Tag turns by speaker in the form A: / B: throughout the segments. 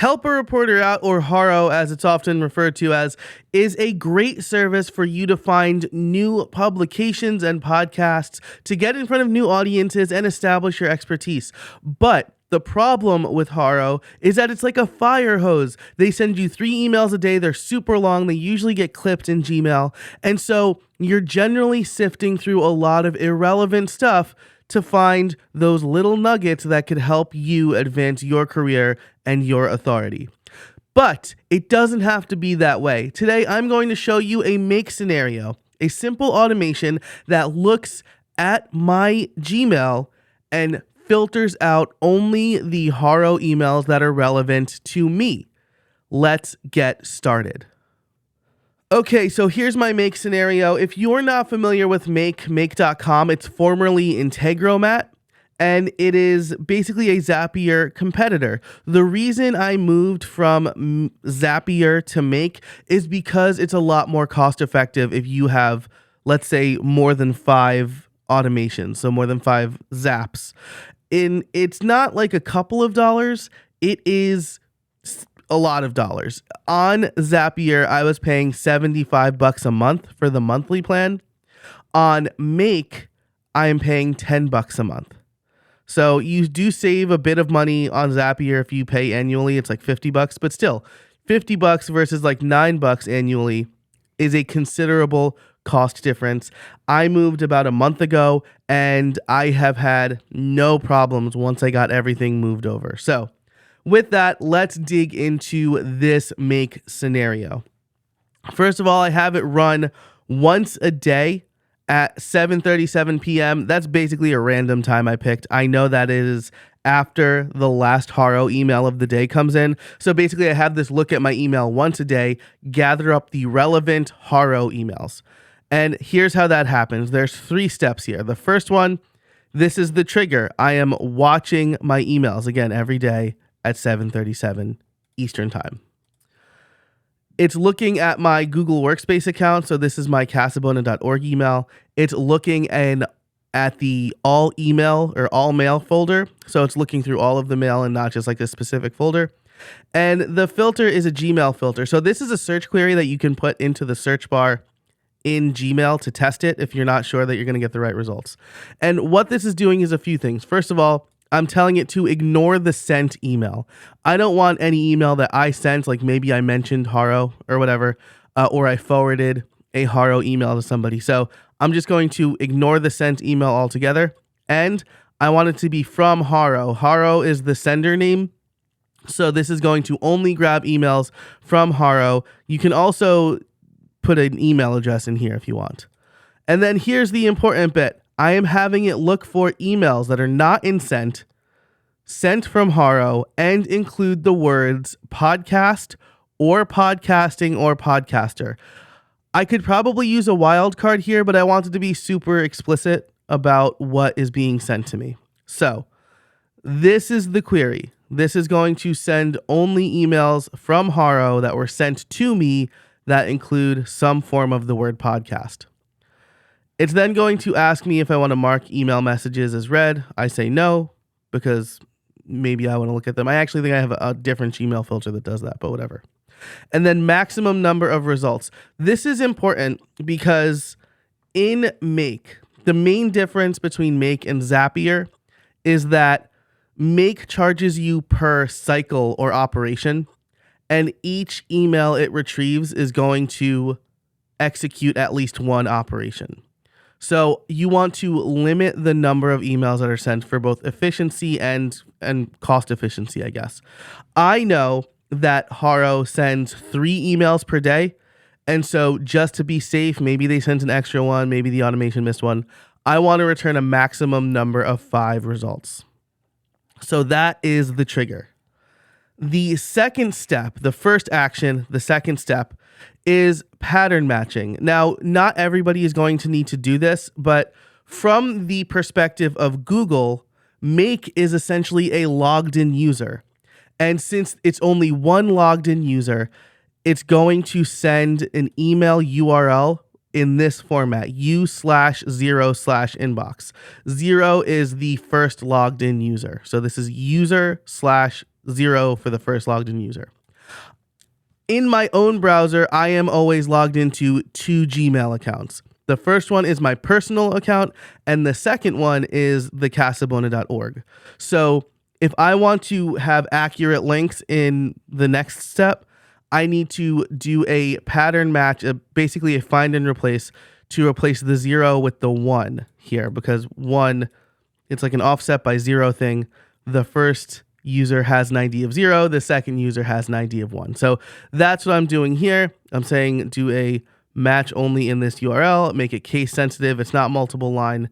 A: Help a Reporter Out, or HARO as it's often referred to as, is a great service for you to find new publications and podcasts to get in front of new audiences and establish your expertise. But the problem with HARO is that it's like a fire hose. They send you 3 emails a day. They're super long. They usually get clipped in Gmail. And so you're generally sifting through a lot of irrelevant stuff to find those little nuggets that could help you advance your career and your authority. But it doesn't have to be that way. Today, I'm going to show you a make scenario, a simple automation that looks at my Gmail and filters out only the HARO emails that are relevant to me. Let's get started. Okay, so here's my make scenario. If you're not familiar with make.com, it's formerly Integromat, and it is basically a Zapier competitor. The reason I moved from Zapier to Make is because it's a lot more cost effective if you have, let's say, more than 5 automations, so more than 5 zaps. It's not like a couple of dollars, it is a lot of dollars. On Zapier, I was paying $75 a month for the monthly plan. On Make, I am paying $10 a month. So you do save a bit of money on Zapier if you pay annually. It's like $50, but still, $50 versus like $9 annually is a considerable cost difference. I moved about a month ago, and I have had no problems once I got everything moved over. So with that, let's dig into this make scenario. First of all, I have it run once a day at 7:37 p.m. That's basically a random time I picked. I know that it is after the last HARO email of the day comes in. So basically, I have this look at my email once a day, gather up the relevant HARO emails. And here's how that happens. There's 3 steps here. The first one, this is the trigger. I am watching my emails again every day at 7:37 Eastern time. It's looking at my Google Workspace account. So this is my casabona.org email. It's looking at the all email or all mail folder. So it's looking through all of the mail and not just like a specific folder. And the filter is a Gmail filter. So this is a search query that you can put into the search bar in Gmail to test it if you're not sure that you're going to get the right results. And what this is doing is a few things. First of all, I'm telling it to ignore the sent email. I don't want any email that I sent, like maybe I mentioned HARO or whatever, or I forwarded a HARO email to somebody. So I'm just going to ignore the sent email altogether. And I want it to be from HARO. HARO is the sender name. So this is going to only grab emails from HARO. You can also put an email address in here if you want. And then here's the important bit. I am having it look for emails that are not in sent from HARO, and include the words podcast or podcasting or podcaster. I could probably use a wildcard here, but I wanted to be super explicit about what is being sent to me. So this is the query. This is going to send only emails from HARO that were sent to me that include some form of the word podcast. It's then going to ask me if I want to mark email messages as read. I say no, because maybe I want to look at them. I actually think I have a different Gmail filter that does that, but whatever. And then maximum number of results. This is important because in Make, the main difference between Make and Zapier is that Make charges you per cycle or operation, and each email it retrieves is going to execute at least one operation. So you want to limit the number of emails that are sent for both efficiency and cost efficiency, I guess. I know that HARO sends 3 emails per day. And so just to be safe, maybe they sent an extra one, maybe the automation missed one. I want to return a maximum number of 5 results. So that is the trigger. The second step, the first action, the second step is pattern matching. Now, not everybody is going to need to do this, but from the perspective of Google, Make is essentially a logged in user. And since it's only one logged in user, it's going to send an email URL in this format, u/0/inbox. 0 is the first logged in user. So this is user/0/inbox. 0 for the first logged in user. In my own browser, I am always logged into 2 Gmail accounts. The first one is my personal account, and the second one is the casabona.org. So if I want to have accurate links in the next step, I need to do a pattern match, basically a find and replace, to replace the 0 with the 1 here, because 1, it's like an offset by 0 thing. The first user has an ID of 0, the second user has an ID of 1. So that's what I'm doing here. I'm saying do a match only in this URL, make it case sensitive, it's not multiple line,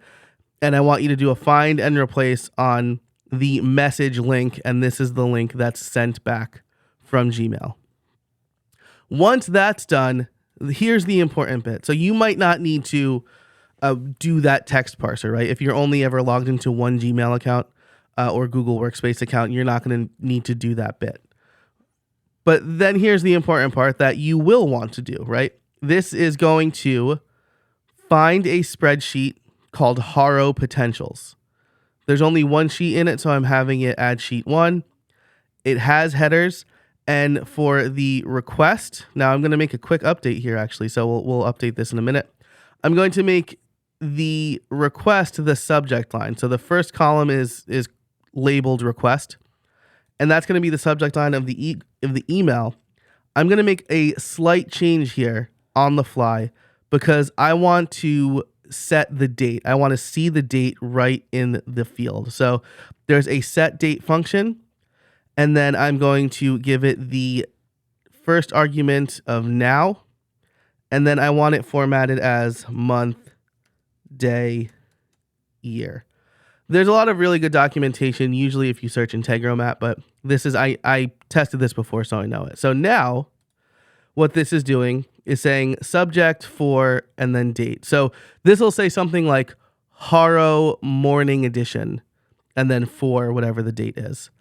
A: and I want you to do a find and replace on the message link, and this is the link that's sent back from Gmail. Once that's done, here's the important bit. So you might not need to do that text parser, right? If you're only ever logged into one Gmail account or Google Workspace account, you're not going to need to do that bit. But then here's the important part that you will want to do, right? This is going to find a spreadsheet called HARO Potentials. There's only one sheet in it, so I'm having it add sheet 1. It has headers. And for the request, now I'm going to make a quick update here, actually, so we'll update this in a minute. I'm going to make the request the subject line. So the first column is labeled request, and that's going to be the subject line of the email. I'm going to make a slight change here on the fly because I want to set the date. I want to see the date right in the field. So there's a set date function. And then I'm going to give it the first argument of now. And then I want it formatted as month, day, year. There's a lot of really good documentation, usually if you search Integromat, but this is, I tested this before, so I know it. So now what this is doing is saying subject for and then date. So this will say something like HARO morning edition and then for whatever the date is.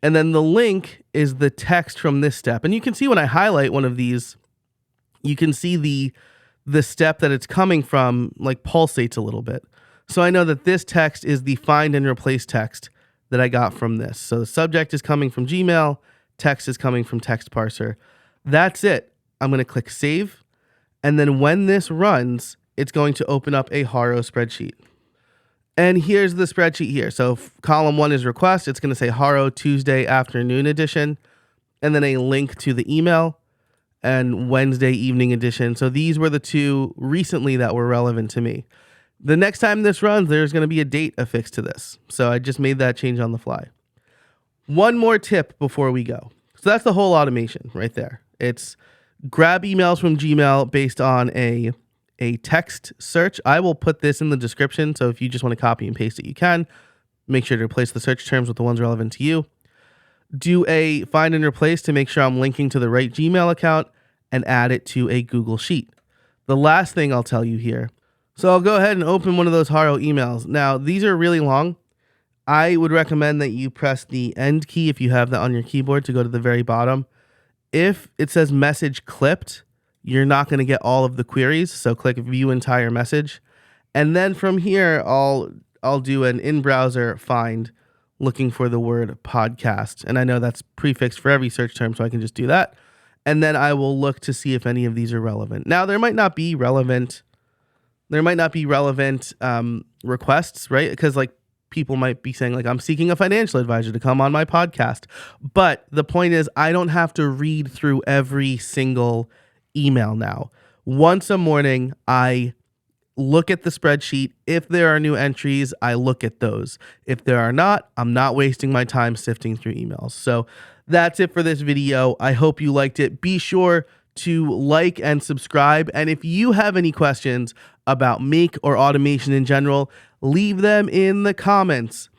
A: And then the link is the text from this step. And you can see when I highlight one of these, you can see the step that it's coming from like pulsates a little bit. So I know that this text is the find and replace text that I got from this. So the subject is coming from Gmail, text is coming from text parser. That's it. I'm going to click save. And then when this runs, it's going to open up a HARO spreadsheet. And here's the spreadsheet here. So column 1 is request. It's going to say HARO Tuesday afternoon edition, and then a link to the email, and Wednesday evening edition. So these were the 2 recently that were relevant to me. The next time this runs, there's going to be a date affixed to this. So I just made that change on the fly. One more tip before we go. So that's the whole automation right there. It's grab emails from Gmail based on a text search. I will put this in the description, so if you just want to copy and paste it, you can. Make sure to replace the search terms with the ones relevant to you. Do a find and replace to make sure I'm linking to the right Gmail account and add it to a Google Sheet. The last thing I'll tell you here. So I'll go ahead and open one of those HARO emails. Now, these are really long. I would recommend that you press the end key if you have that on your keyboard to go to the very bottom. If it says message clipped, you're not going to get all of the queries. So click view entire message. And then from here, I'll do an in-browser find looking for the word podcast. And I know that's prefixed for every search term, so I can just do that. And then I will look to see if any of these are relevant. Now, there might not be relevant requests, right? Because like people might be saying like, I'm seeking a financial advisor to come on my podcast. But the point is, I don't have to read through every single email now. Once a morning, I look at the spreadsheet. If there are new entries, I look at those. If there are not, I'm not wasting my time sifting through emails. So that's it for this video. I hope you liked it. Be sure to like and subscribe. And if you have any questions about Make or automation in general, leave them in the comments,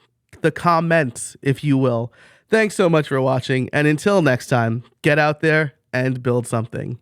A: if you will. Thanks so much for watching. And until next time, get out there and build something.